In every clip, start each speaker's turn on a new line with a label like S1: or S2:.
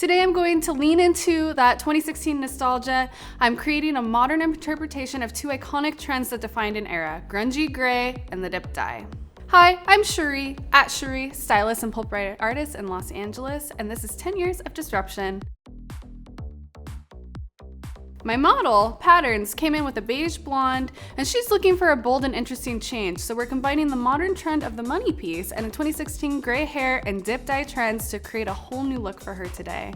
S1: Today I'm going to lean into that 2016 nostalgia. I'm creating a modern interpretation of two iconic trends that defined an era, grungy gray and the dip dye. Hi, I'm Shurie, at Shurie, stylist and Pulp Riot artist in Los Angeles, and this is 10 Years of Disruption. My model, Patterns, came in with a beige blonde, and she's looking for a bold and interesting change, so we're combining the modern trend of the money piece and a 2016 gray hair and dip dye trends to create a whole new look for her today.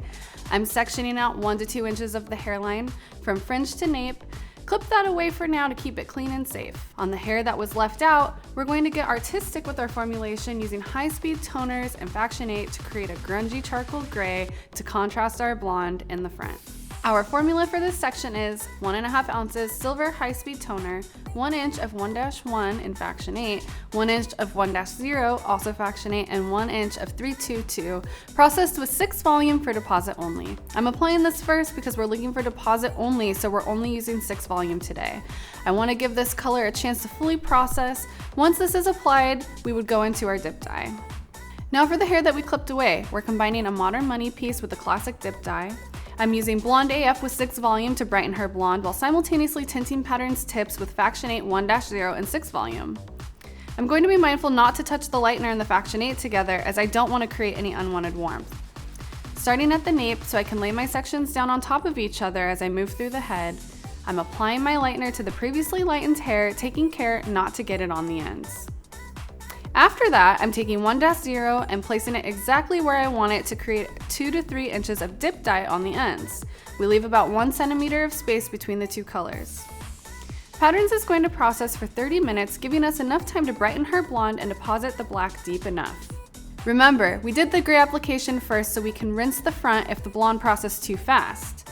S1: I'm sectioning out 1 to 2 inches of the hairline from fringe to nape. Clip that away for now to keep it clean and safe. On the hair that was left out, we're going to get artistic with our formulation using high-speed toners and Faction 8 to create a grungy charcoal gray to contrast our blonde in the front. Our formula for this section is 1.5 ounces silver high-speed toner, 1 inch of 1-1 in Faction 8, 1 inch of 1-0, also Faction 8, and 1 inch of 322, processed with 6 volume for deposit only. I'm applying this first because we're looking for deposit only, so we're only using 6 volume today. I want to give this color a chance to fully process. Once this is applied, we would go into our dip dye. Now for the hair that we clipped away, we're combining a modern money piece with a classic dip dye. I'm using Blonde AF with 6 volume to brighten her blonde while simultaneously tinting Patterns tips with Faction 8 1-0 and 6 volume. I'm going to be mindful not to touch the lightener and the Faction 8 together as I don't want to create any unwanted warmth. Starting at the nape so I can lay my sections down on top of each other as I move through the head, I'm applying my lightener to the previously lightened hair, taking care not to get it on the ends. After that, I'm taking 1-0 and placing it exactly where I want it to create 2 to 3 inches of dip dye on the ends. We leave about 1 centimeter of space between the two colors. Patterns is going to process for 30 minutes, giving us enough time to brighten her blonde and deposit the black deep enough. Remember, we did the gray application first so we can rinse the front if the blonde processed too fast.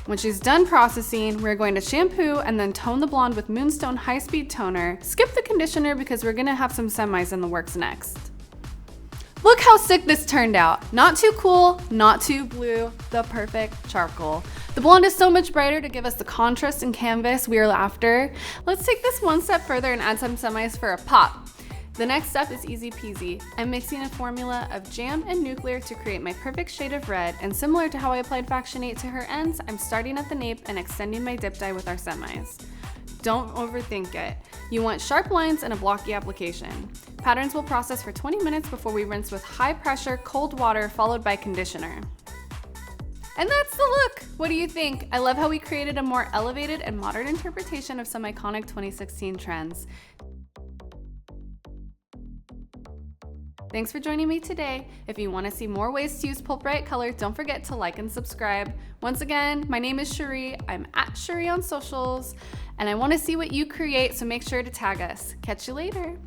S1: When she's done processing, we're going to shampoo and then tone the blonde with Moonstone high-speed toner. Skip the conditioner because we're gonna have some semis in the works next. Look how sick this turned out. Not too cool, not too blue, the perfect charcoal. The blonde is so much brighter to give us the contrast and canvas we are after. Let's take this one step further and add some semis for a pop. The next step is easy peasy. I'm mixing a formula of jam and nuclear to create my perfect shade of red, and similar to how I applied Faction 8 to her ends, I'm starting at the nape and extending my dip dye with our semis. Don't overthink it. You want sharp lines and a blocky application. Patterns will process for 20 minutes before we rinse with high pressure, cold water followed by conditioner. And that's the look! What do you think? I love how we created a more elevated and modern interpretation of some iconic 2016 trends. Thanks for joining me today. If you want to see more ways to use Pulp Riot color, don't forget to like and subscribe. Once again, my name is Shurie. I'm at Shurie on socials, and I want to see what you create, so make sure to tag us. Catch you later.